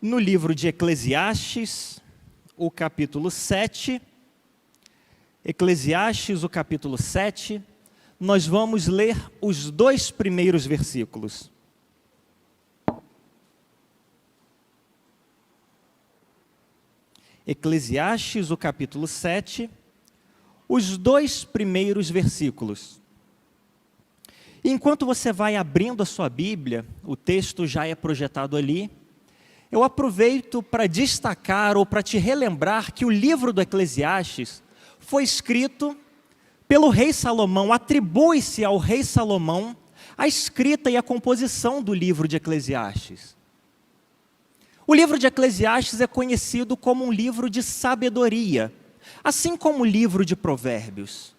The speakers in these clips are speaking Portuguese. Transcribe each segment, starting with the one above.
No livro de Eclesiastes, o capítulo 7, Eclesiastes, o capítulo 7, nós vamos ler os 2 primeiros versículos. Eclesiastes, o capítulo 7, os 2 primeiros versículos. Enquanto você vai abrindo a sua Bíblia, o texto já é projetado ali, eu aproveito para destacar ou para te relembrar que o livro do Eclesiastes foi escrito pelo rei Salomão. Atribui-se ao rei Salomão a escrita e a composição do livro de Eclesiastes. O livro de Eclesiastes é conhecido como um livro de sabedoria, assim como o livro de Provérbios.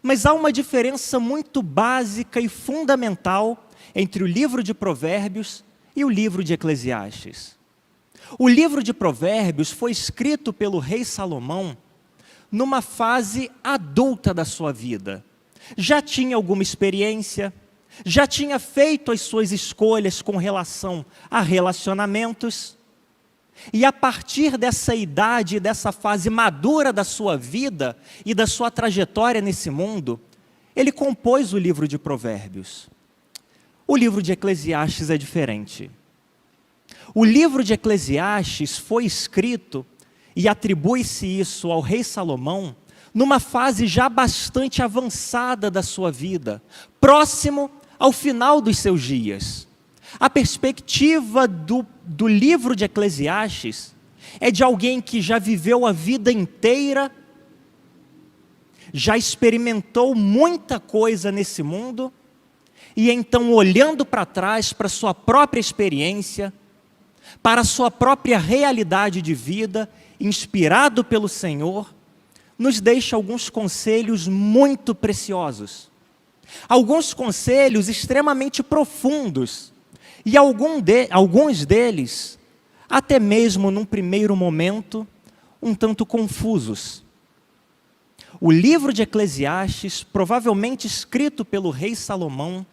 Mas há uma diferença muito básica e fundamental entre o livro de Provérbios e o livro de Eclesiastes. O livro de Provérbios foi escrito pelo rei Salomão numa fase adulta da sua vida. Já tinha alguma experiência, já tinha feito as suas escolhas com relação a relacionamentos, e a partir dessa idade, dessa fase madura da sua vida e da sua trajetória nesse mundo, ele compôs o livro de Provérbios. O livro de Eclesiastes é diferente. O livro de Eclesiastes foi escrito, e atribui-se isso ao rei Salomão, numa fase já bastante avançada da sua vida, próximo ao final dos seus dias. A perspectiva do livro de Eclesiastes é de alguém que já viveu a vida inteira, já experimentou muita coisa nesse mundo, e então olhando para trás, para a sua própria experiência, para a sua própria realidade de vida, inspirado pelo Senhor, nos deixa alguns conselhos muito preciosos. Alguns conselhos extremamente profundos, e alguns deles, até mesmo num primeiro momento, um tanto confusos. O livro de Eclesiastes, provavelmente escrito pelo rei Salomão,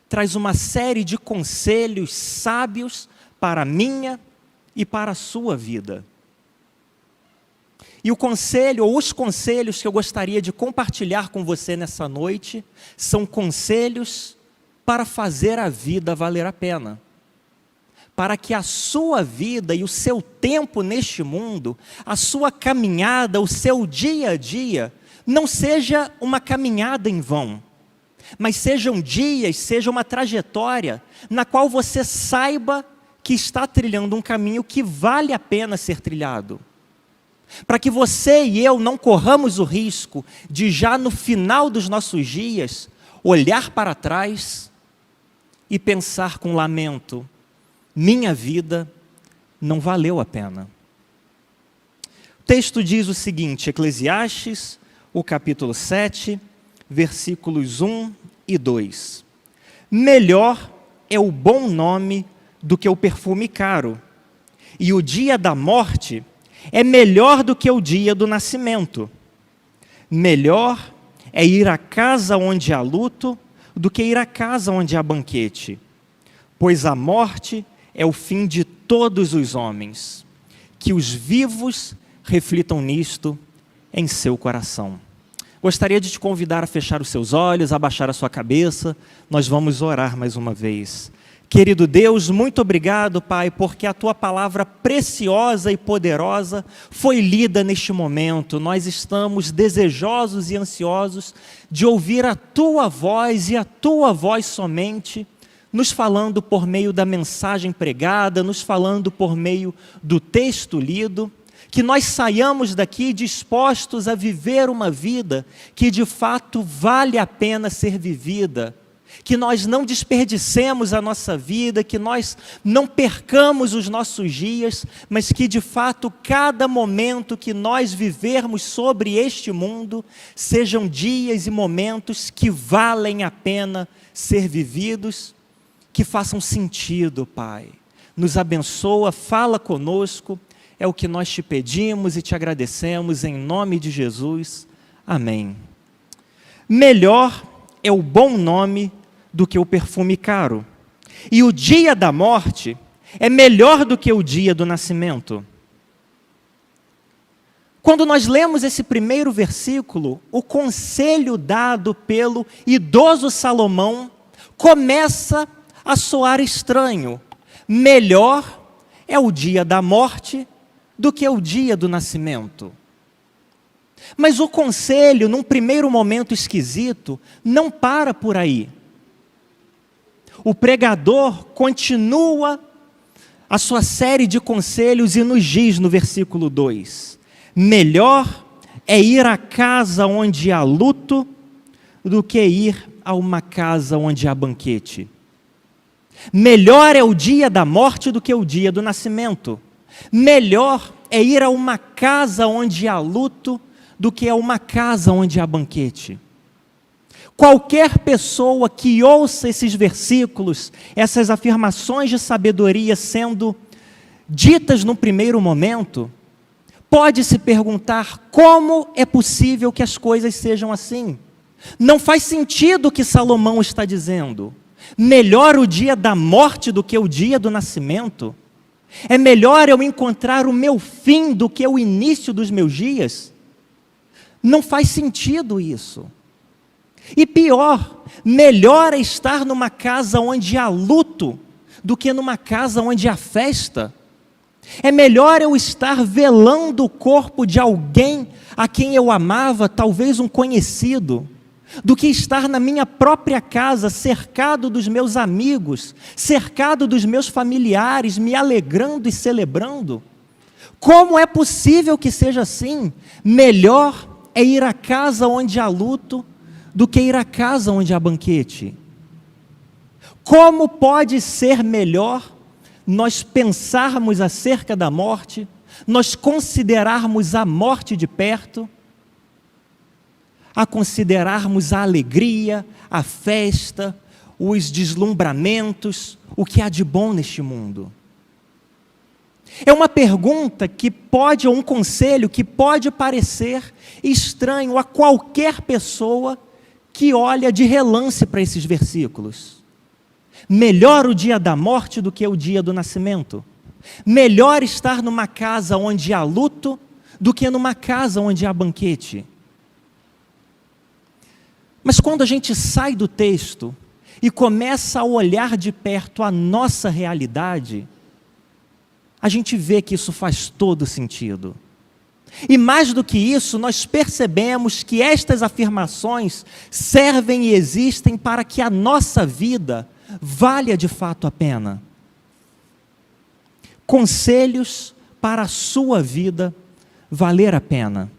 traz uma série de conselhos sábios para a minha e para a sua vida. E o conselho, ou os conselhos que eu gostaria de compartilhar com você nessa noite, são conselhos para fazer a vida valer a pena. Para que a sua vida e o seu tempo neste mundo, a sua caminhada, o seu dia a dia, não seja uma caminhada em vão, mas sejam dias, seja uma trajetória na qual você saiba que está trilhando um caminho que vale a pena ser trilhado. Para que você e eu não corramos o risco de já no final dos nossos dias, olhar para trás e pensar com lamento, minha vida não valeu a pena. O texto diz o seguinte, Eclesiastes, o capítulo 7, versículos 1 e 2. Melhor é o bom nome do que o perfume caro, e o dia da morte é melhor do que o dia do nascimento. Melhor é ir à casa onde há luto do que ir à casa onde há banquete, pois a morte é o fim de todos os homens. Que os vivos reflitam nisto em seu coração. Gostaria de te convidar a fechar os seus olhos, a baixar a sua cabeça. Nós vamos orar mais uma vez. Querido Deus, muito obrigado, Pai, porque a Tua palavra preciosa e poderosa foi lida neste momento. Nós estamos desejosos e ansiosos de ouvir a Tua voz e a Tua voz somente, nos falando por meio da mensagem pregada, nos falando por meio do texto lido, que nós saiamos daqui dispostos a viver uma vida que de fato vale a pena ser vivida, que nós não desperdicemos a nossa vida, que nós não percamos os nossos dias, mas que de fato cada momento que nós vivermos sobre este mundo, sejam dias e momentos que valem a pena ser vividos, que façam sentido, Pai. Nos abençoa, fala conosco, é o que nós te pedimos e te agradecemos em nome de Jesus. Amém. Melhor é o bom nome do que o perfume caro, e o dia da morte é melhor do que o dia do nascimento. Quando nós lemos esse primeiro versículo, o conselho dado pelo idoso Salomão começa a soar estranho. Melhor é o dia da morte do que o dia do nascimento. Mas o conselho, num primeiro momento esquisito, não para por aí. O pregador continua a sua série de conselhos e nos diz no versículo 2: melhor é ir à casa onde há luto do que ir a uma casa onde há banquete. Melhor é o dia da morte do que o dia do nascimento. Melhor é ir a uma casa onde há luto do que a uma casa onde há banquete. Qualquer pessoa que ouça esses versículos, essas afirmações de sabedoria sendo ditas no primeiro momento, pode se perguntar como é possível que as coisas sejam assim. Não faz sentido o que Salomão está dizendo. Melhor o dia da morte do que o dia do nascimento? É melhor eu encontrar o meu fim do que o início dos meus dias? Não faz sentido isso. E pior, melhor é estar numa casa onde há luto do que numa casa onde há festa. É melhor eu estar velando o corpo de alguém a quem eu amava, talvez um conhecido, do que estar na minha própria casa, cercado dos meus amigos, cercado dos meus familiares, me alegrando e celebrando. Como é possível que seja assim? Melhor é ir à casa onde há luto do que ir à casa onde há banquete. Como pode ser melhor nós pensarmos acerca da morte, nós considerarmos a morte de perto, a considerarmos a alegria, a festa, os deslumbramentos, o que há de bom neste mundo? É uma pergunta que pode, ou um conselho que pode parecer estranho a qualquer pessoa que olha de relance para esses versículos. Melhor o dia da morte do que o dia do nascimento. Melhor estar numa casa onde há luto do que numa casa onde há banquete. Mas quando a gente sai do texto e começa a olhar de perto a nossa realidade, a gente vê que isso faz todo sentido. E mais do que isso, nós percebemos que estas afirmações servem e existem para que a nossa vida valha de fato a pena. Conselhos para a sua vida valer a pena.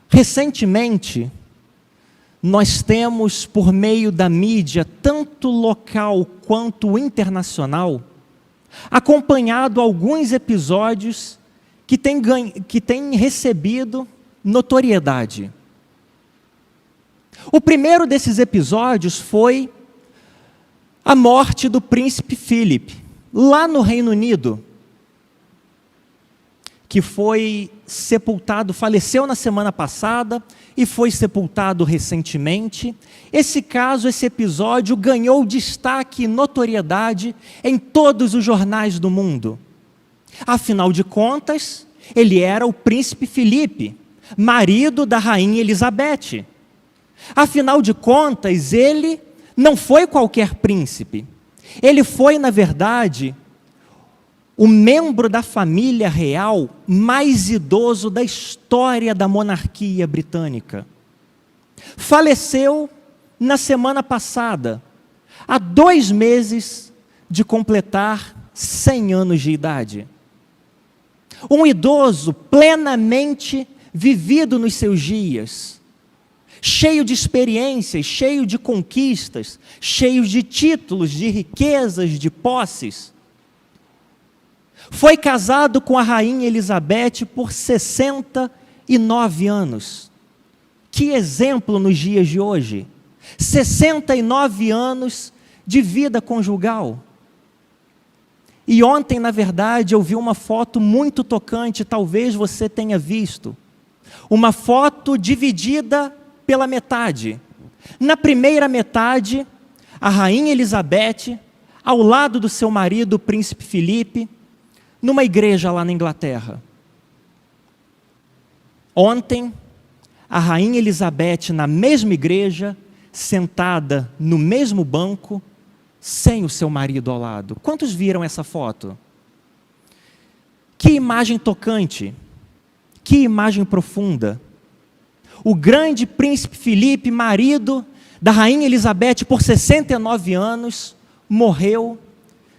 Recentemente, nós temos, por meio da mídia, tanto local quanto internacional, acompanhado alguns episódios que têm recebido notoriedade. O primeiro desses episódios foi a morte do príncipe Philip, lá no Reino Unido, que foi sepultado, faleceu na semana passada e foi sepultado recentemente. Esse caso, esse episódio ganhou destaque e notoriedade em todos os jornais do mundo. Afinal de contas, ele era o príncipe Filipe, marido da rainha Elizabeth. Afinal de contas, ele não foi qualquer príncipe. Ele foi, na verdade, o membro da família real mais idoso da história da monarquia britânica. Faleceu na semana passada, há 2 meses de completar 100 anos de idade. Um idoso plenamente vivido nos seus dias, cheio de experiências, cheio de conquistas, cheio de títulos, de riquezas, de posses. Foi casado com a rainha Elizabeth por 69 anos. Que exemplo nos dias de hoje. 69 anos de vida conjugal. E ontem, na verdade, eu vi uma foto muito tocante, talvez você tenha visto. Uma foto dividida pela metade. Na primeira metade, a rainha Elizabeth ao lado do seu marido, o príncipe Filipe, numa igreja lá na Inglaterra. Ontem, a rainha Elizabeth, na mesma igreja, sentada no mesmo banco, sem o seu marido ao lado. Quantos viram essa foto? Que imagem tocante, que imagem profunda. O grande príncipe Filipe, marido da rainha Elizabeth por 69 anos, morreu,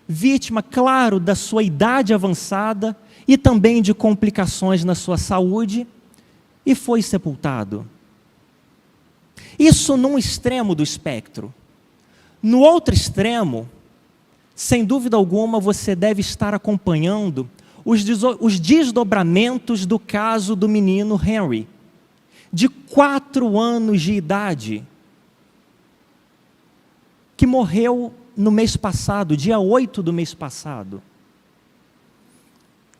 vítima, claro, da sua idade avançada e também de complicações na sua saúde, e foi sepultado. Isso num extremo do espectro. No outro extremo, sem dúvida alguma, você deve estar acompanhando os desdobramentos do caso do menino Henry, de 4 anos de idade, que morreu no mês passado, dia 8 do mês passado.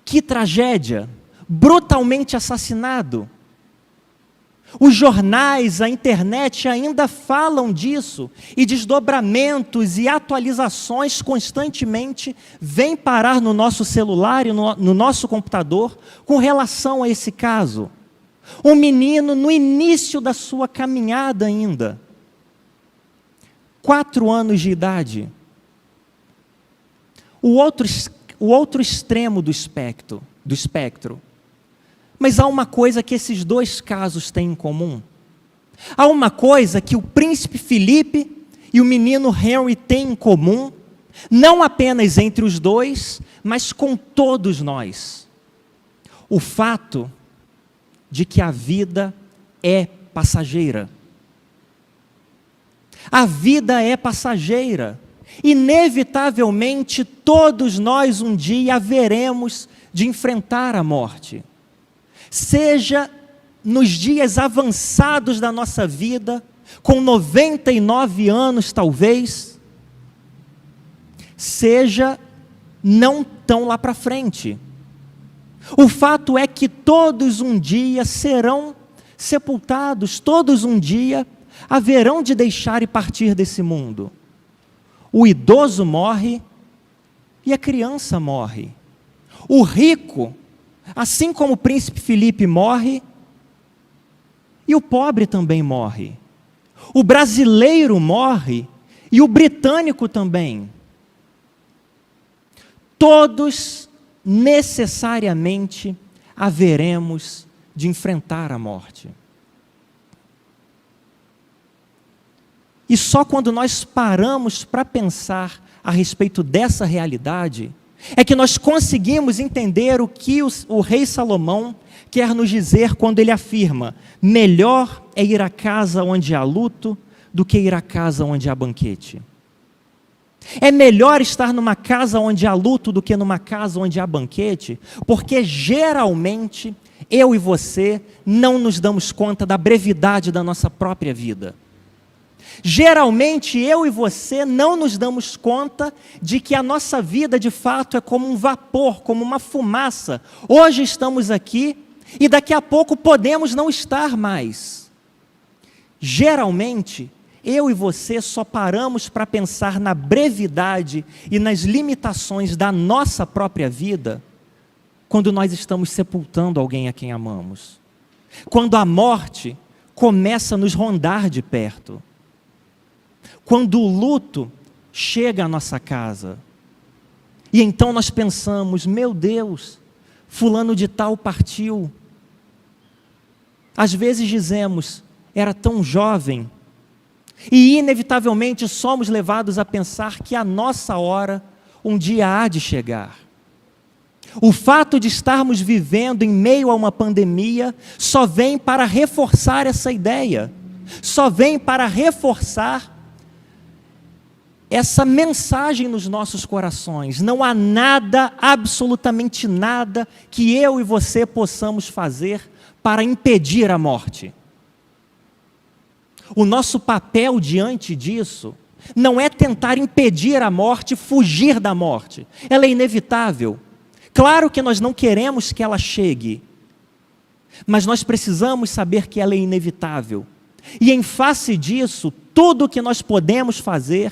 Que tragédia! Brutalmente assassinado. Os jornais, a internet ainda falam disso, e desdobramentos e atualizações constantemente vêm parar no nosso celular e no nosso computador com relação a esse caso. Um menino no início da sua caminhada ainda. 4 anos de idade. O outro extremo do espectro. Mas há uma coisa que esses dois casos têm em comum. Há uma coisa que o príncipe Filipe e o menino Henry têm em comum, não apenas entre os dois, mas com todos nós. O fato de que a vida é passageira. A vida é passageira. Inevitavelmente, todos nós um dia haveremos de enfrentar a morte. Seja nos dias avançados da nossa vida, com 99 anos talvez, seja não tão lá para frente. O fato é que todos um dia serão sepultados, todos um dia haverão de deixar e partir desse mundo. O idoso morre e a criança morre. O rico, assim como o príncipe Filipe, morre, e o pobre também morre. O brasileiro morre e o britânico também. Todos necessariamente haveremos de enfrentar a morte. E só quando nós paramos para pensar a respeito dessa realidade, é que nós conseguimos entender o que o rei Salomão quer nos dizer quando ele afirma: melhor é ir à casa onde há luto do que ir à casa onde há banquete. É melhor estar numa casa onde há luto do que numa casa onde há banquete, porque geralmente eu e você não nos damos conta da brevidade da nossa própria vida. Geralmente eu e você não nos damos conta de que a nossa vida de fato é como um vapor, como uma fumaça. Hoje estamos aqui e daqui a pouco podemos não estar mais. Geralmente eu e você só paramos para pensar na brevidade e nas limitações da nossa própria vida quando nós estamos sepultando alguém a quem amamos. Quando a morte começa a nos rondar de perto. Quando o luto chega à nossa casa, e então nós pensamos: meu Deus, fulano de tal partiu. Às vezes dizemos: era tão jovem, e inevitavelmente somos levados a pensar que a nossa hora um dia há de chegar. O fato de estarmos vivendo em meio a uma pandemia só vem para reforçar essa ideia, só vem para reforçar essa mensagem nos nossos corações. Não há nada, absolutamente nada, que eu e você possamos fazer para impedir a morte. O nosso papel diante disso não é tentar impedir a morte, fugir da morte. Ela é inevitável. Claro que nós não queremos que ela chegue, mas nós precisamos saber que ela é inevitável. E em face disso, tudo o que nós podemos fazer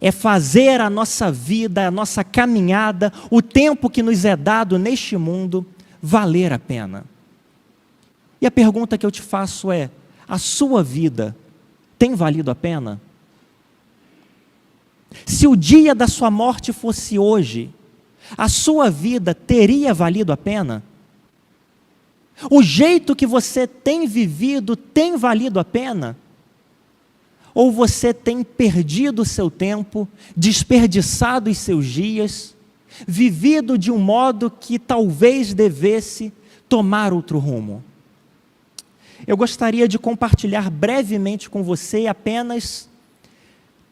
é fazer a nossa vida, a nossa caminhada, o tempo que nos é dado neste mundo, valer a pena. E a pergunta que eu te faço é: a sua vida tem valido a pena? Se o dia da sua morte fosse hoje, a sua vida teria valido a pena? O jeito que você tem vivido tem valido a pena? Ou você tem perdido o seu tempo, desperdiçado os seus dias, vivido de um modo que talvez devesse tomar outro rumo? Eu gostaria de compartilhar brevemente com você apenas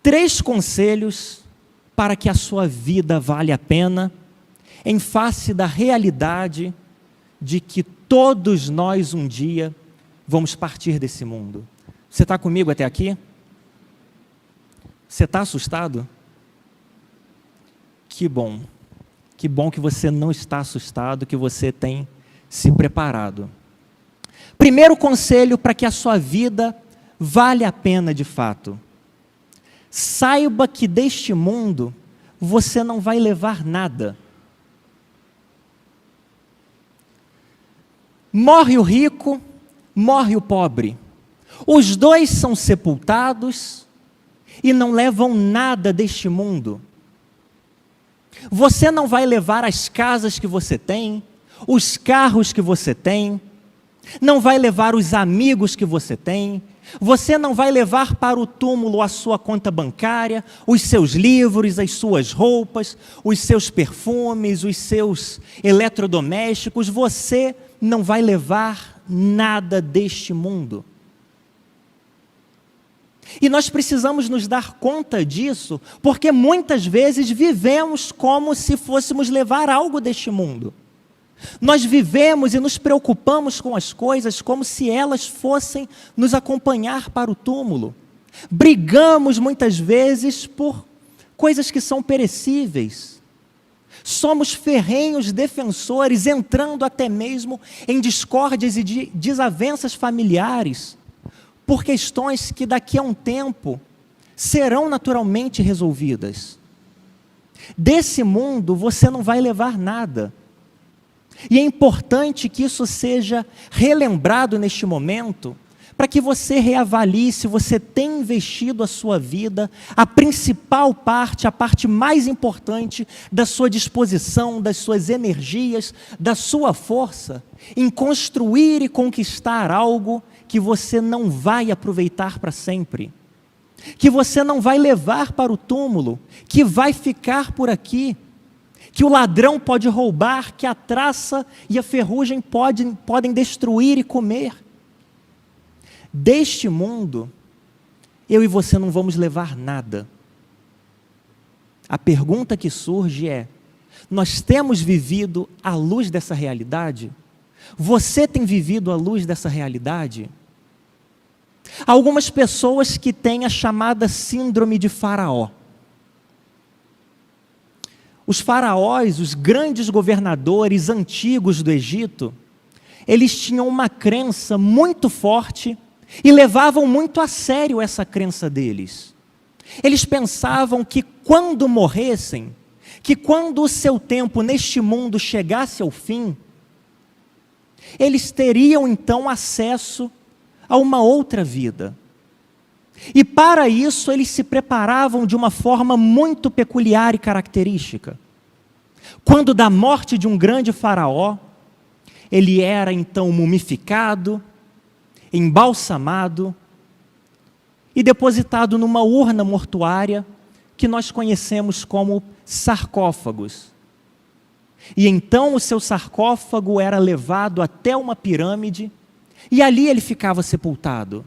3 conselhos para que a sua vida valha a pena, em face da realidade de que todos nós um dia vamos partir desse mundo. Você está comigo até aqui? Você está assustado? Que bom que você não está assustado, que você tem se preparado. Primeiro conselho para que a sua vida valha a pena de fato: saiba que deste mundo você não vai levar nada. Morre o rico, morre o pobre. Os dois são sepultados e não levam nada deste mundo. Você não vai levar as casas que você tem, os carros que você tem, não vai levar os amigos que você tem, você não vai levar para o túmulo a sua conta bancária, os seus livros, as suas roupas, os seus perfumes, os seus eletrodomésticos. Você não vai levar nada deste mundo. E nós precisamos nos dar conta disso, porque muitas vezes vivemos como se fôssemos levar algo deste mundo. Nós vivemos e nos preocupamos com as coisas como se elas fossem nos acompanhar para o túmulo. Brigamos muitas vezes por coisas que são perecíveis. Somos ferrenhos defensores, entrando até mesmo em discórdias e desavenças familiares, por questões que daqui a um tempo serão naturalmente resolvidas. Desse mundo você não vai levar nada. E é importante que isso seja relembrado neste momento, para que você reavalie se você tem investido a sua vida, a principal parte, a parte mais importante da sua disposição, das suas energias, da sua força, em construir e conquistar algo que você não vai aproveitar para sempre, que você não vai levar para o túmulo, que vai ficar por aqui, que o ladrão pode roubar, que a traça e a ferrugem podem destruir e comer. Deste mundo, eu e você não vamos levar nada. A pergunta que surge é: nós temos vivido à luz dessa realidade? Você tem vivido à luz dessa realidade? Há algumas pessoas que têm a chamada síndrome de Faraó. Os faraós, os grandes governadores antigos do Egito, eles tinham uma crença muito forte e levavam muito a sério essa crença deles. Eles pensavam que quando morressem, que quando o seu tempo neste mundo chegasse ao fim, eles teriam então acesso a uma outra vida. E para isso eles se preparavam de uma forma muito peculiar e característica. Quando da morte de um grande faraó, ele era então mumificado, embalsamado e depositado numa urna mortuária que nós conhecemos como sarcófagos. E então o seu sarcófago era levado até uma pirâmide e ali ele ficava sepultado.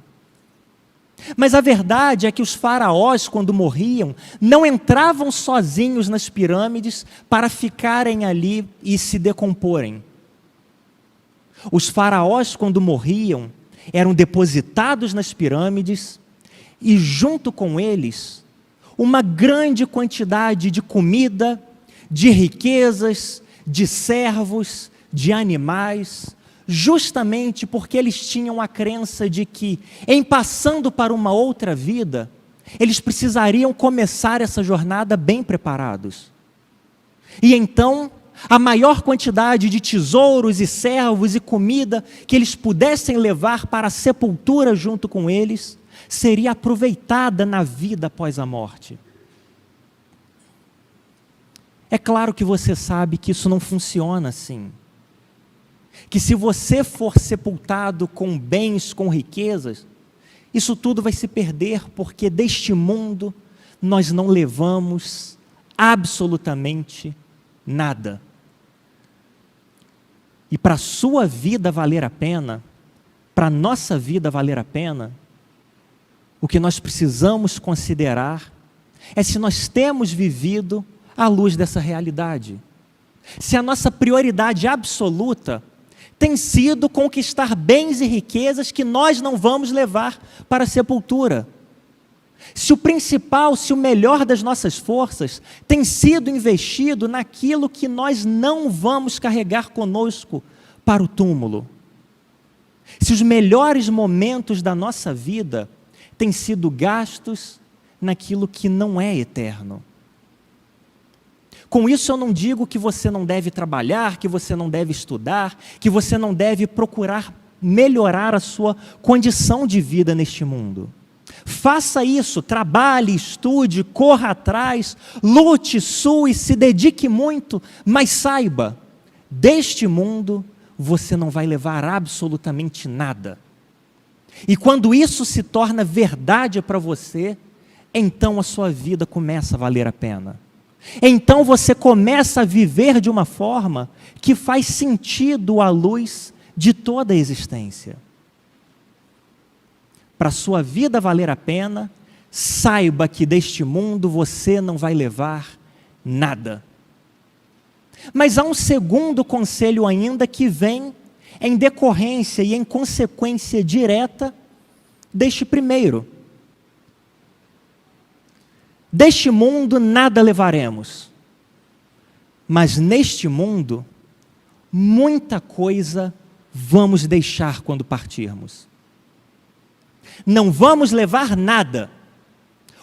Mas a verdade é que os faraós, quando morriam, não entravam sozinhos nas pirâmides para ficarem ali e se decomporem. Os faraós, quando morriam, eram depositados nas pirâmides e junto com eles, uma grande quantidade de comida, de riquezas, de servos, de animais, justamente porque eles tinham a crença de que, em passando para uma outra vida, eles precisariam começar essa jornada bem preparados. E então, a maior quantidade de tesouros e servos e comida que eles pudessem levar para a sepultura junto com eles, seria aproveitada na vida após a morte. É claro que você sabe que isso não funciona assim. Que se você for sepultado com bens, com riquezas, isso tudo vai se perder, porque deste mundo nós não levamos absolutamente nada. E para a sua vida valer a pena, para a nossa vida valer a pena, o que nós precisamos considerar é se nós temos vivido à luz dessa realidade. Se a nossa prioridade absoluta tem sido conquistar bens e riquezas que nós não vamos levar para a sepultura. Se o principal, se o melhor das nossas forças tem sido investido naquilo que nós não vamos carregar conosco para o túmulo. Se os melhores momentos da nossa vida têm sido gastos naquilo que não é eterno. Com isso eu não digo que você não deve trabalhar, que você não deve estudar, que você não deve procurar melhorar a sua condição de vida neste mundo. Faça isso, trabalhe, estude, corra atrás, lute, sue, se dedique muito, mas saiba, deste mundo você não vai levar absolutamente nada. E quando isso se torna verdade para você, então a sua vida começa a valer a pena. Então você começa a viver de uma forma que faz sentido à luz de toda a existência. Para a sua vida valer a pena, saiba que deste mundo você não vai levar nada. Mas há um segundo conselho ainda que vem em decorrência e em consequência direta deste primeiro. Deste mundo nada levaremos, mas neste mundo muita coisa vamos deixar quando partirmos. Não vamos levar nada,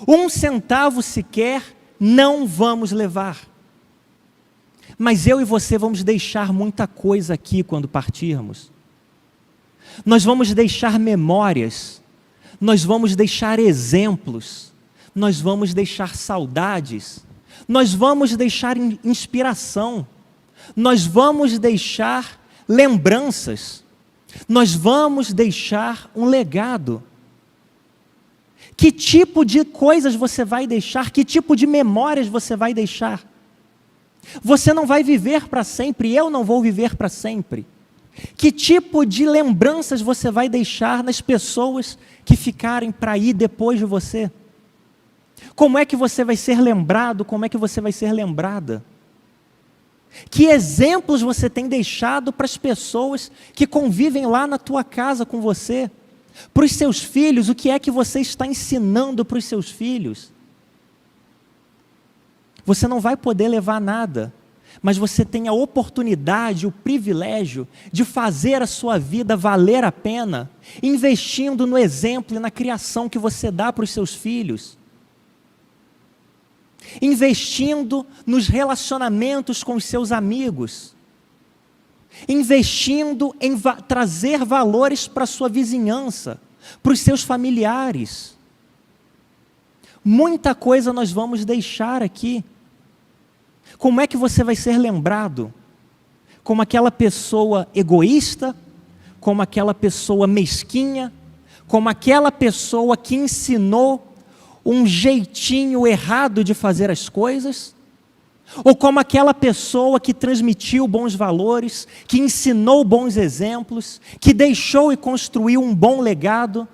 1 centavo sequer não vamos levar. Mas eu e você vamos deixar muita coisa aqui quando partirmos. Nós vamos deixar memórias, nós vamos deixar exemplos, nós vamos deixar saudades, nós vamos deixar inspiração, nós vamos deixar lembranças, nós vamos deixar um legado. Que tipo de coisas você vai deixar? Que tipo de memórias você vai deixar? Você não vai viver para sempre, eu não vou viver para sempre. Que tipo de lembranças você vai deixar nas pessoas que ficarem para ir depois de você? Como é que você vai ser lembrado? Como é que você vai ser lembrada? Que exemplos você tem deixado para as pessoas que convivem lá na tua casa com você? Para os seus filhos, o que é que você está ensinando para os seus filhos? Você não vai poder levar nada, mas você tem a oportunidade, o privilégio de fazer a sua vida valer a pena, investindo no exemplo e na criação que você dá para os seus filhos. Investindo nos relacionamentos com os seus amigos, investindo em trazer valores para a sua vizinhança, para os seus familiares. Muita coisa nós vamos deixar aqui. Como é que você vai ser lembrado? Como aquela pessoa egoísta, como aquela pessoa mesquinha, como aquela pessoa que ensinou um jeitinho errado de fazer as coisas, ou como aquela pessoa que transmitiu bons valores, que ensinou bons exemplos, que deixou e construiu um bom legado.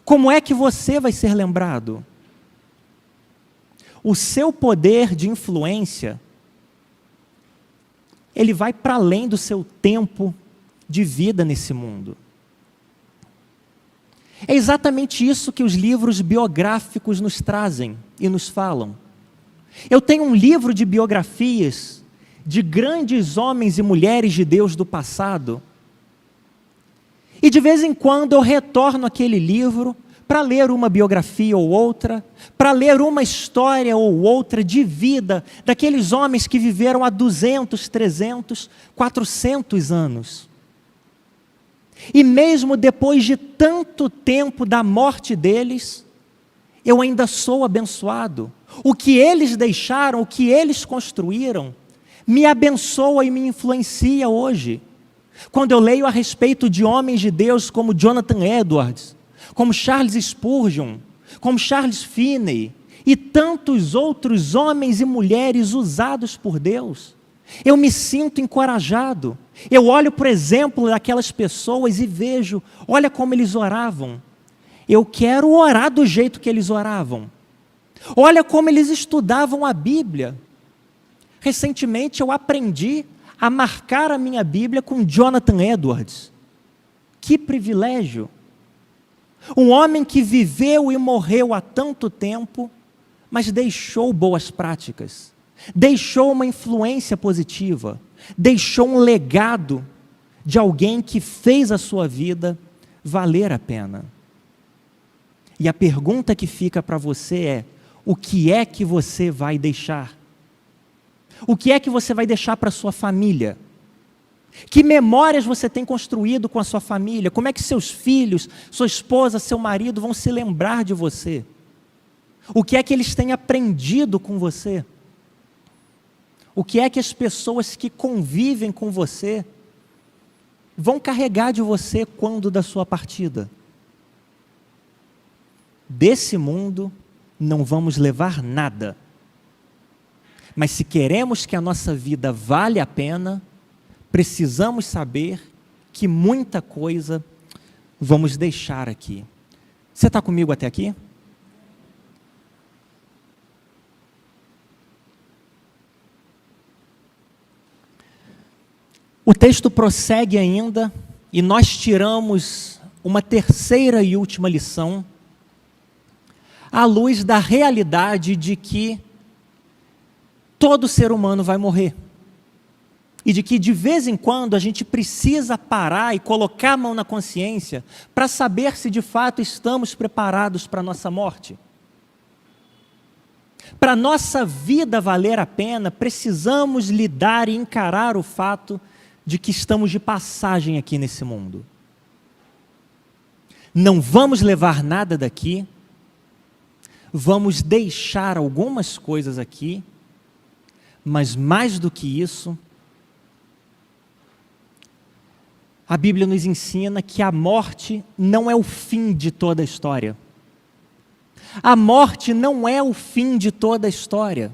Como é que você vai ser lembrado? O seu poder de influência, ele vai para além do seu tempo de vida nesse mundo. É exatamente isso que os livros biográficos nos trazem e nos falam. Eu tenho um livro de biografias de grandes homens e mulheres de Deus do passado. E de vez em quando eu retorno aquele livro para ler uma biografia ou outra, para ler uma história ou outra de vida daqueles homens que viveram há 200, 300, 400 anos. E mesmo depois de tanto tempo da morte deles, eu ainda sou abençoado. O que eles deixaram, o que eles construíram, me abençoa e me influencia hoje. Quando eu leio a respeito de homens de Deus como Jonathan Edwards, como Charles Spurgeon, como Charles Finney e tantos outros homens e mulheres usados por Deus, eu me sinto encorajado. Eu olho, por exemplo, daquelas pessoas e vejo, olha como eles oravam. Eu quero orar do jeito que eles oravam. Olha como eles estudavam a Bíblia. Recentemente eu aprendi a marcar a minha Bíblia com Jonathan Edwards. Que privilégio! Um homem que viveu e morreu há tanto tempo, mas deixou boas práticas, deixou uma influência positiva, deixou um legado de alguém que fez a sua vida valer a pena. E a pergunta que fica para você é: o que é que você vai deixar? O que é que você vai deixar para a sua família? Que memórias você tem construído com a sua família? Como é que seus filhos, sua esposa, seu marido vão se lembrar de você? O que é que eles têm aprendido com você? O que é que as pessoas que convivem com você vão carregar de você quando da sua partida? Desse mundo não vamos levar nada. Mas se queremos que a nossa vida valha a pena, precisamos saber que muita coisa vamos deixar aqui. Você está comigo até aqui? O texto prossegue ainda e nós tiramos uma terceira e última lição à luz da realidade de que todo ser humano vai morrer. E de que de vez em quando a gente precisa parar e colocar a mão na consciência para saber se de fato estamos preparados para a nossa morte. Para a nossa vida valer a pena, precisamos lidar e encarar o fato de que estamos de passagem aqui nesse mundo. Não vamos levar nada daqui, vamos deixar algumas coisas aqui, mas mais do que isso, a Bíblia nos ensina que a morte não é o fim de toda a história. A morte não é o fim de toda a história.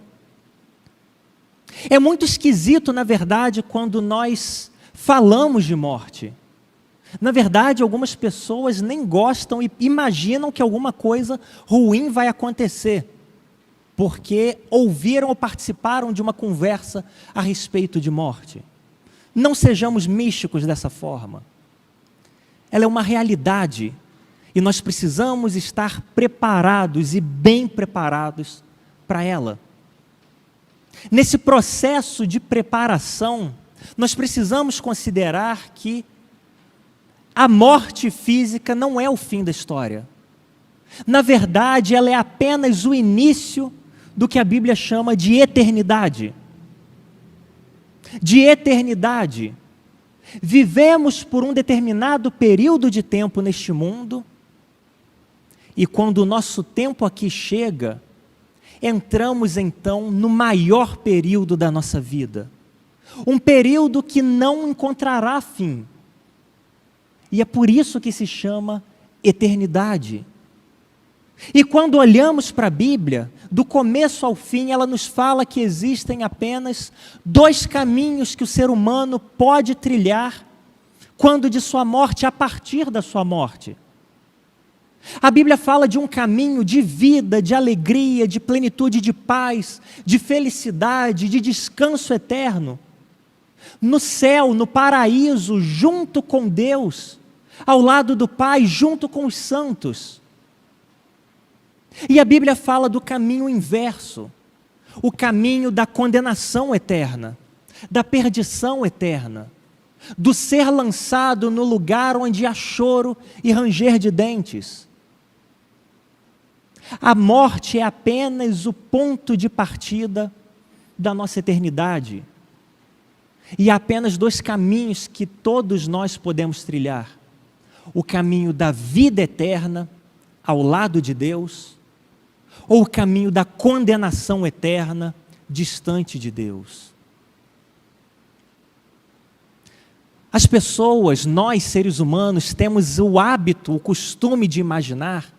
É muito esquisito, na verdade, quando nós falamos de morte. Na verdade, algumas pessoas nem gostam e imaginam que alguma coisa ruim vai acontecer, porque ouviram ou participaram de uma conversa a respeito de morte. Não sejamos místicos dessa forma. Ela é uma realidade e nós precisamos estar preparados e bem preparados para ela. Nesse processo de preparação, nós precisamos considerar que a morte física não é o fim da história. Na verdade, ela é apenas o início do que a Bíblia chama de eternidade. De eternidade. Vivemos por um determinado período de tempo neste mundo, e quando o nosso tempo aqui chega, entramos então no maior período da nossa vida. Um período que não encontrará fim. E é por isso que se chama eternidade. E quando olhamos para a Bíblia, do começo ao fim, ela nos fala que existem apenas dois caminhos que o ser humano pode trilhar quando de sua morte, a partir da sua morte. A Bíblia fala de um caminho de vida, de alegria, de plenitude de paz, de felicidade, de descanso eterno. No céu, no paraíso, junto com Deus, ao lado do Pai, junto com os santos. E a Bíblia fala do caminho inverso, o caminho da condenação eterna, da perdição eterna, do ser lançado no lugar onde há choro e ranger de dentes. A morte é apenas o ponto de partida da nossa eternidade. E há apenas dois caminhos que todos nós podemos trilhar: o caminho da vida eterna ao lado de Deus, ou o caminho da condenação eterna distante de Deus. As pessoas, nós seres humanos, temos o hábito, o costume de imaginar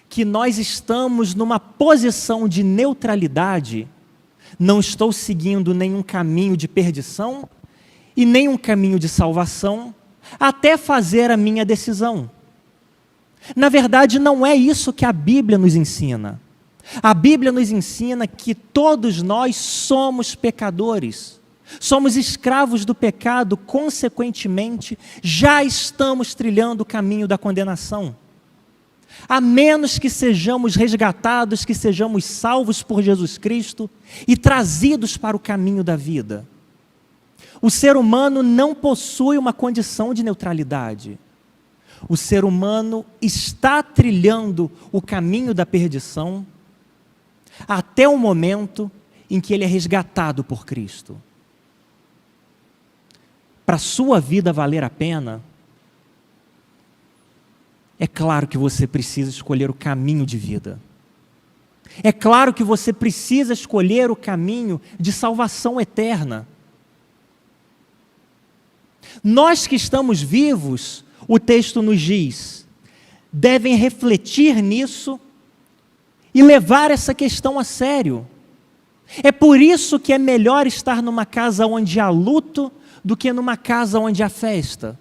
que nós estamos numa posição de neutralidade. Não estou seguindo nenhum caminho de perdição e nenhum caminho de salvação, até fazer a minha decisão. Na verdade, não é isso que a Bíblia nos ensina. A Bíblia nos ensina que todos nós somos pecadores, somos escravos do pecado, consequentemente, já estamos trilhando o caminho da condenação. A menos que sejamos resgatados, que sejamos salvos por Jesus Cristo e trazidos para o caminho da vida. O ser humano não possui uma condição de neutralidade. O ser humano está trilhando o caminho da perdição até o momento em que ele é resgatado por Cristo. Para a sua vida valer a pena, é claro que você precisa escolher o caminho de vida. É claro que você precisa escolher o caminho de salvação eterna. Nós que estamos vivos, o texto nos diz, devem refletir nisso e levar essa questão a sério. É por isso que é melhor estar numa casa onde há luto do que numa casa onde há festa.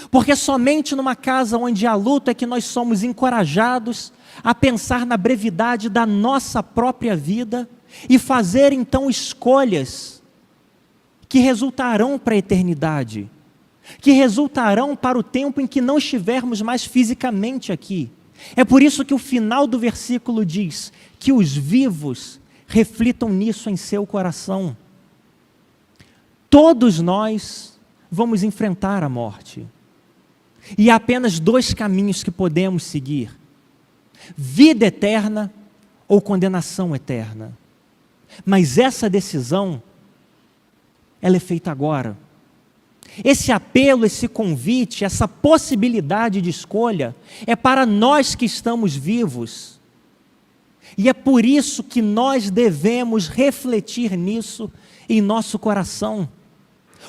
Porque somente numa casa onde há luto é que nós somos encorajados a pensar na brevidade da nossa própria vida e fazer então escolhas que resultarão para a eternidade, que resultarão para o tempo em que não estivermos mais fisicamente aqui. É por isso que o final do versículo diz que os vivos reflitam nisso em seu coração. Todos nós vamos enfrentar a morte. E há apenas dois caminhos que podemos seguir: vida eterna ou condenação eterna. Mas essa decisão, ela é feita agora. Esse apelo, esse convite, essa possibilidade de escolha é para nós que estamos vivos. E é por isso que nós devemos refletir nisso em nosso coração.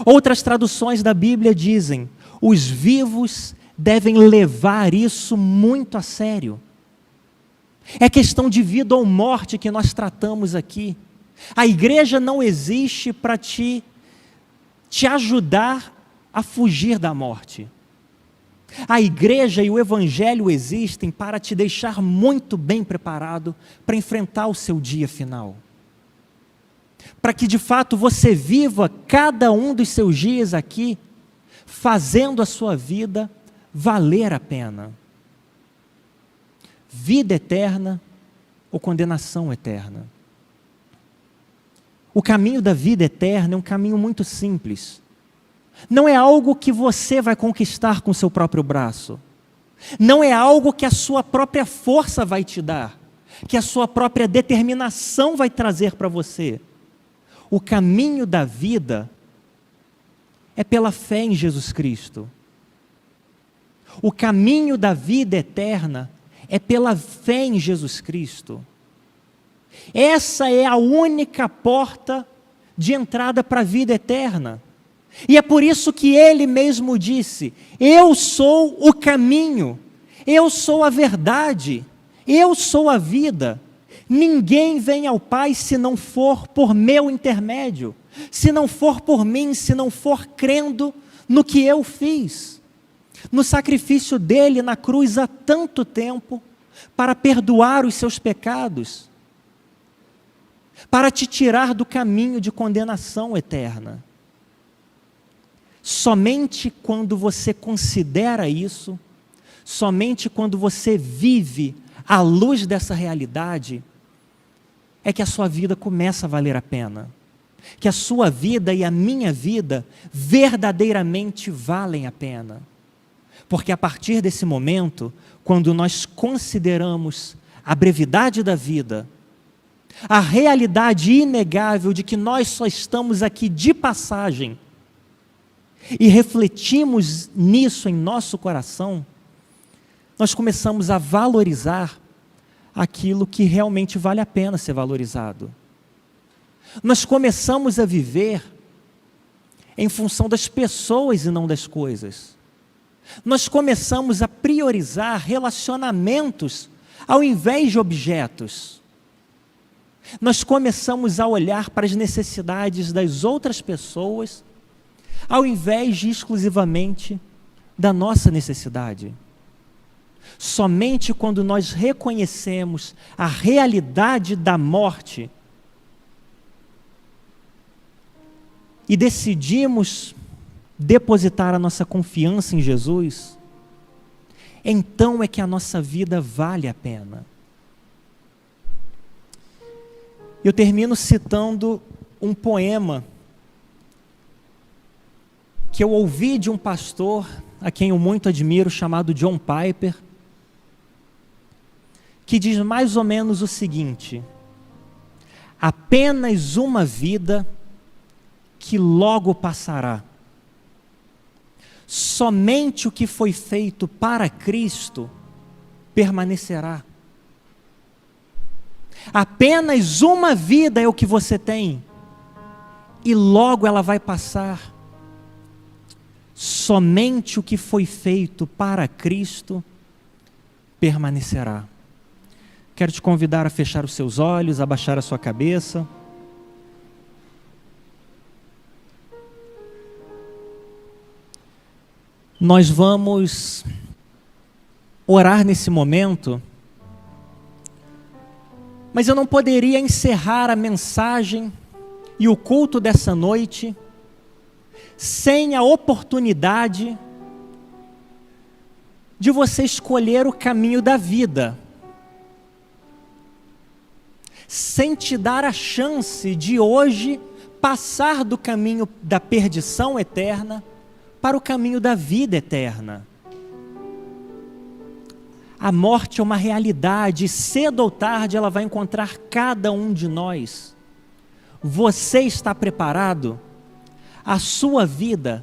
Outras traduções da Bíblia dizem: os vivos devem levar isso muito a sério. É questão de vida ou morte que nós tratamos aqui. A igreja não existe para te ajudar a fugir da morte. A igreja e o evangelho existem para te deixar muito bem preparado para enfrentar o seu dia final. Para que de fato você viva cada um dos seus dias aqui, fazendo a sua vida valer a pena. Vida eterna ou condenação eterna. O caminho da vida eterna é um caminho muito simples. Não é algo que você vai conquistar com o seu próprio braço. Não é algo que a sua própria força vai te dar, que a sua própria determinação vai trazer para você. O caminho da vida é pela fé em Jesus Cristo. O caminho da vida eterna é pela fé em Jesus Cristo. Essa é a única porta de entrada para a vida eterna. E é por isso que ele mesmo disse: eu sou o caminho, eu sou a verdade, eu sou a vida. Ninguém vem ao Pai se não for por meu intermédio, se não for por mim, se não for crendo no que eu fiz, no sacrifício dele na cruz há tanto tempo, para perdoar os seus pecados, para te tirar do caminho de condenação eterna. Somente quando você considera isso, somente quando você vive à luz dessa realidade, é que a sua vida começa a valer a pena. Que a sua vida e a minha vida verdadeiramente valem a pena. Porque a partir desse momento, quando nós consideramos a brevidade da vida, a realidade inegável de que nós só estamos aqui de passagem, e refletimos nisso em nosso coração, nós começamos a valorizar aquilo que realmente vale a pena ser valorizado. Nós começamos a viver em função das pessoas e não das coisas. Nós começamos a priorizar relacionamentos ao invés de objetos. Nós começamos a olhar para as necessidades das outras pessoas ao invés de exclusivamente da nossa necessidade. Somente quando nós reconhecemos a realidade da morte e decidimos depositar a nossa confiança em Jesus, então é que a nossa vida vale a pena. Eu termino citando um poema que eu ouvi de um pastor, a quem eu muito admiro, chamado John Piper, que diz mais ou menos o seguinte: apenas uma vida que logo passará. Somente o que foi feito para Cristo permanecerá. Apenas uma vida é o que você tem, e logo ela vai passar. Somente o que foi feito para Cristo permanecerá. Quero te convidar a fechar os seus olhos, a baixar a sua cabeça. Nós vamos orar nesse momento, mas eu não poderia encerrar a mensagem e o culto dessa noite sem a oportunidade de você escolher o caminho da vida, sem te dar a chance de hoje passar do caminho da perdição eterna para o caminho da vida eterna. A morte é uma realidade, cedo ou tarde ela vai encontrar cada um de nós. Você está preparado? A sua vida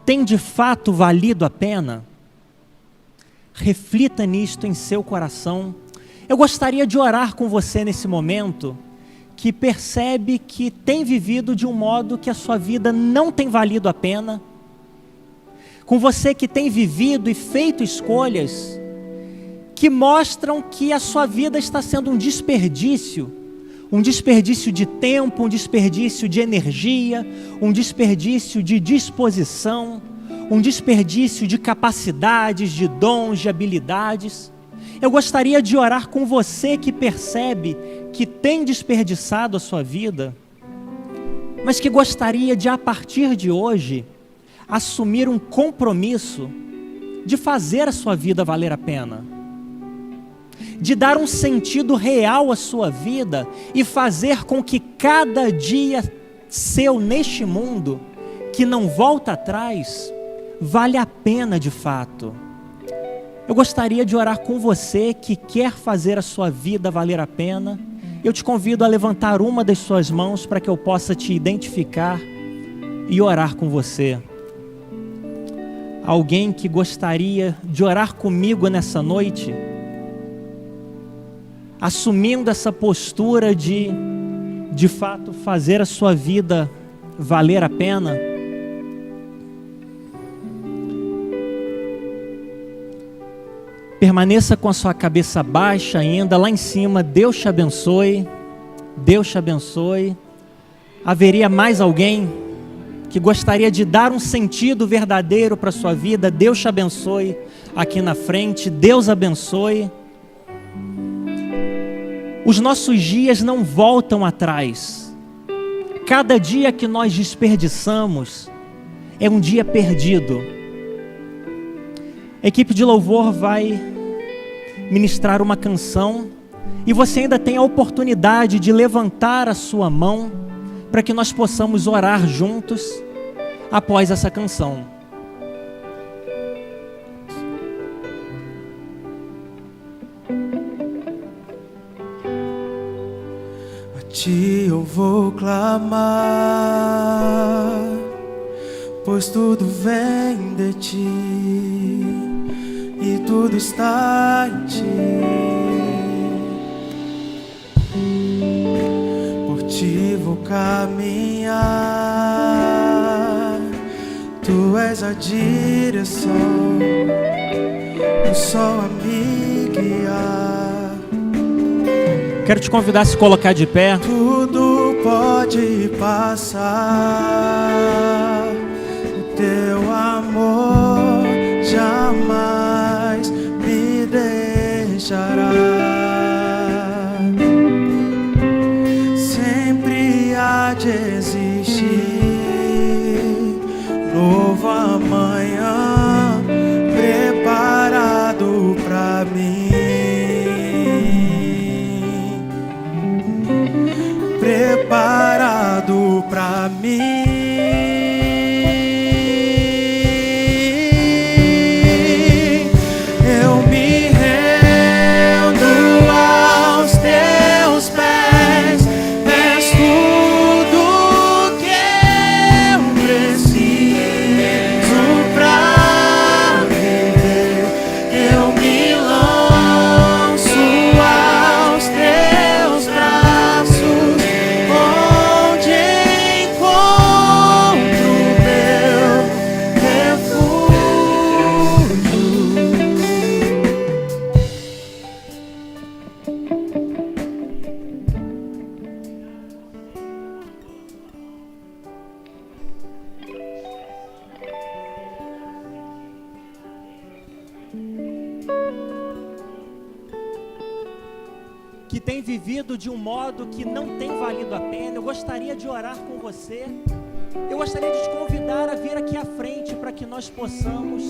tem de fato valido a pena? Reflita nisto em seu coração. Eu gostaria de orar com você nesse momento, que percebe que tem vivido de um modo que a sua vida não tem valido a pena, com você que tem vivido e feito escolhas que mostram que a sua vida está sendo um desperdício de tempo, um desperdício de energia, um desperdício de disposição, um desperdício de capacidades, de dons, de habilidades. Eu gostaria de orar com você que percebe que tem desperdiçado a sua vida, mas que gostaria de, a partir de hoje, assumir um compromisso de fazer a sua vida valer a pena, de dar um sentido real à sua vida e fazer com que cada dia seu neste mundo, que não volta atrás, vale a pena de fato. Eu gostaria de orar com você que quer fazer a sua vida valer a pena. Eu te convido a levantar uma das suas mãos para que eu possa te identificar e orar com você. Alguém que gostaria de orar comigo nessa noite, assumindo essa postura de fato, fazer a sua vida valer a pena? Permaneça com a sua cabeça baixa ainda, lá em cima. Deus te abençoe. Deus te abençoe. Haveria mais alguém que gostaria de dar um sentido verdadeiro para a sua vida? Deus te abençoe aqui na frente. Deus abençoe. Os nossos dias não voltam atrás. Cada dia que nós desperdiçamos é um dia perdido. A equipe de louvor vai ministrar uma canção e você ainda tem a oportunidade de levantar a sua mão para que nós possamos orar juntos após essa canção. ti eu vou clamar, pois tudo vem de ti e tudo está em ti. Por ti vou caminhar, tu és a direção, o sol a me guiar. Quero te convidar a se colocar de pé. Tudo pode passar, o teu amor jamais me deixará. Sempre há de existir novo amanhã preparado pra mim. Preparado pra mim. Eu me rendo aos teus pés, és tudo que eu preciso pra viver. Eu me lanço aos teus braços, onde encontro meu refúgio. Que tem vivido de um modo que não tem valido a pena, eu gostaria de orar com você. Eu gostaria de te convidar a vir aqui à frente para que nós possamos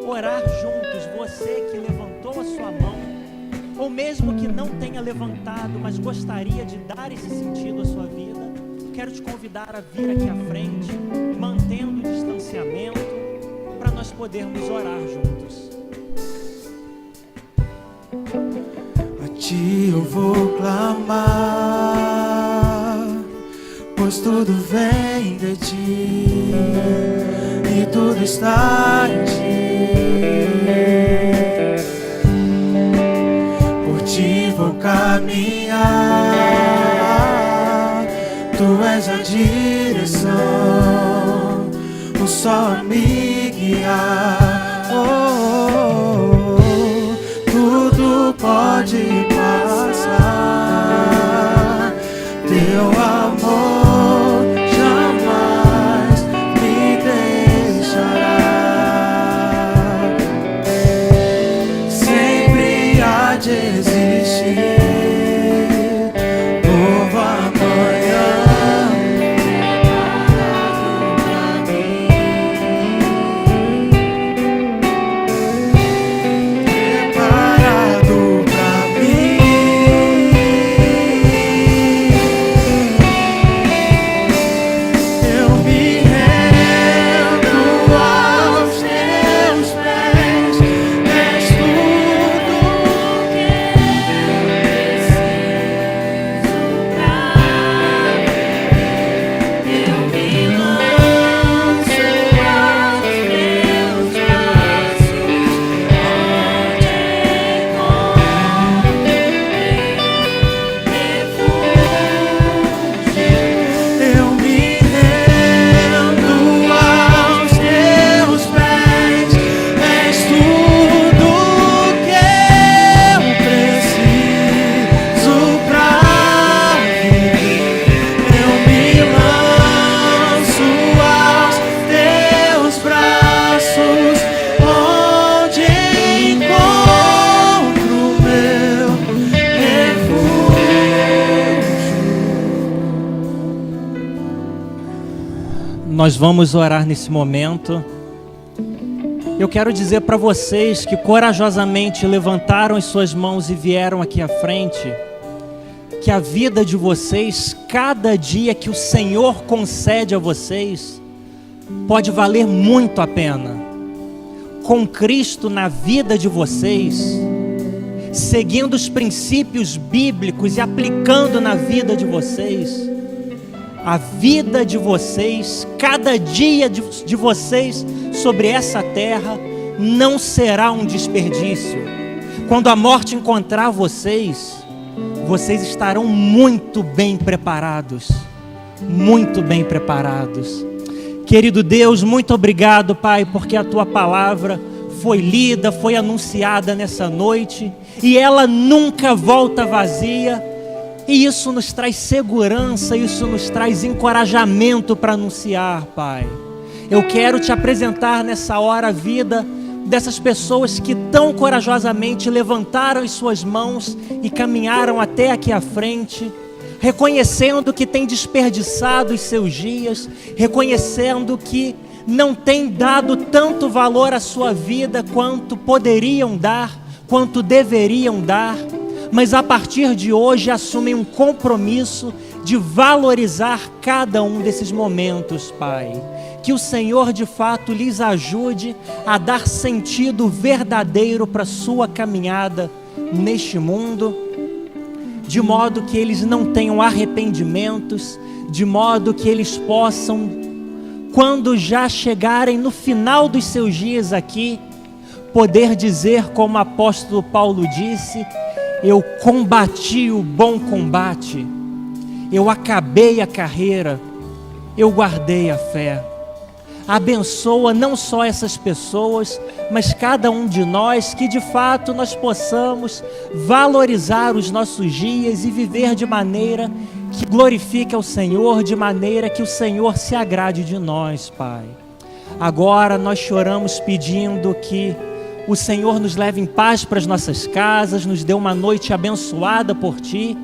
orar juntos. Você que levantou a sua mão, ou mesmo que não tenha levantado, mas gostaria de dar esse sentido à sua vida, quero te convidar a vir aqui à frente, mantendo o distanciamento, para nós podermos orar juntos. A ti eu vou clamar, pois tudo vem de ti e tudo está em ti. Por ti vou caminhar, tu és a direção, o sol a me guiar. Tudo pode passar, teu amor jamais me deixará. Sempre há de existir novo amanhã preparado pra mim. Eu me rendo aos teus pés, és tudo que eu preciso pra viver. Eu me lanço aos teus braços, onde encontro refúgio. Eu me rendo aos teus pés, és tudo que eu preciso pra viver. Eu me lanço aos teus braços, onde encontro meu refúgio. Nós vamos orar nesse momento. Eu quero dizer para vocês que corajosamente levantaram as suas mãos e vieram aqui à frente, que a vida de vocês, cada dia que o Senhor concede a vocês, pode valer muito a pena. Com Cristo na vida de vocês, seguindo os princípios bíblicos e aplicando na vida de vocês, a vida de vocês, cada dia de vocês sobre essa terra não será um desperdício. Quando a morte encontrar vocês, vocês estarão muito bem preparados. Muito bem preparados. Querido Deus, muito obrigado, Pai, porque a Tua palavra foi lida, foi anunciada nessa noite, e ela nunca volta vazia, e isso nos traz segurança, isso nos traz encorajamento para anunciar, Pai. Eu quero Te apresentar nessa hora a vida dessas pessoas que tão corajosamente levantaram as suas mãos e caminharam até aqui à frente, reconhecendo que tem desperdiçado os seus dias, reconhecendo que não tem dado tanto valor à sua vida quanto poderiam dar, quanto deveriam dar, mas a partir de hoje assumem um compromisso de valorizar cada um desses momentos, Pai. Que o Senhor de fato lhes ajude a dar sentido verdadeiro para a sua caminhada neste mundo, de modo que eles não tenham arrependimentos, de modo que eles possam, quando já chegarem no final dos seus dias aqui, poder dizer como o apóstolo Paulo disse: eu combati o bom combate, eu acabei a carreira, eu guardei a fé. Abençoa não só essas pessoas, mas cada um de nós, que de fato nós possamos valorizar os nossos dias e viver de maneira que glorifique ao Senhor, de maneira que o Senhor se agrade de nós, Pai. Agora nós choramos pedindo que o Senhor nos leve em paz para as nossas casas, nos dê uma noite abençoada por Ti,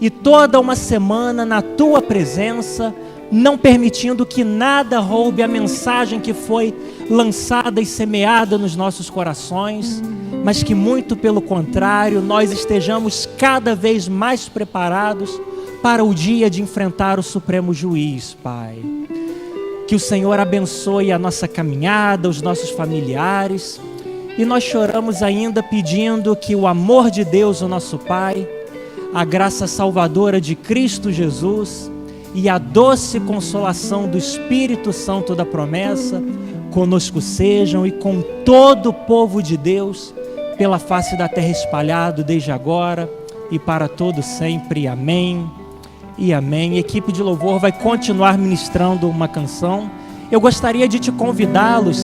e toda uma semana na Tua presença, não permitindo que nada roube a mensagem que foi lançada e semeada nos nossos corações, mas que muito pelo contrário, nós estejamos cada vez mais preparados para o dia de enfrentar o Supremo Juiz, Pai. Que o Senhor abençoe a nossa caminhada, os nossos familiares, e nós choramos ainda pedindo que o amor de Deus, o nosso Pai, a graça salvadora de Cristo Jesus e a doce consolação do Espírito Santo da promessa conosco sejam e com todo o povo de Deus pela face da terra espalhado desde agora e para todo sempre. Amém e amém. A equipe de louvor vai continuar ministrando uma canção. Eu gostaria de te convidá-los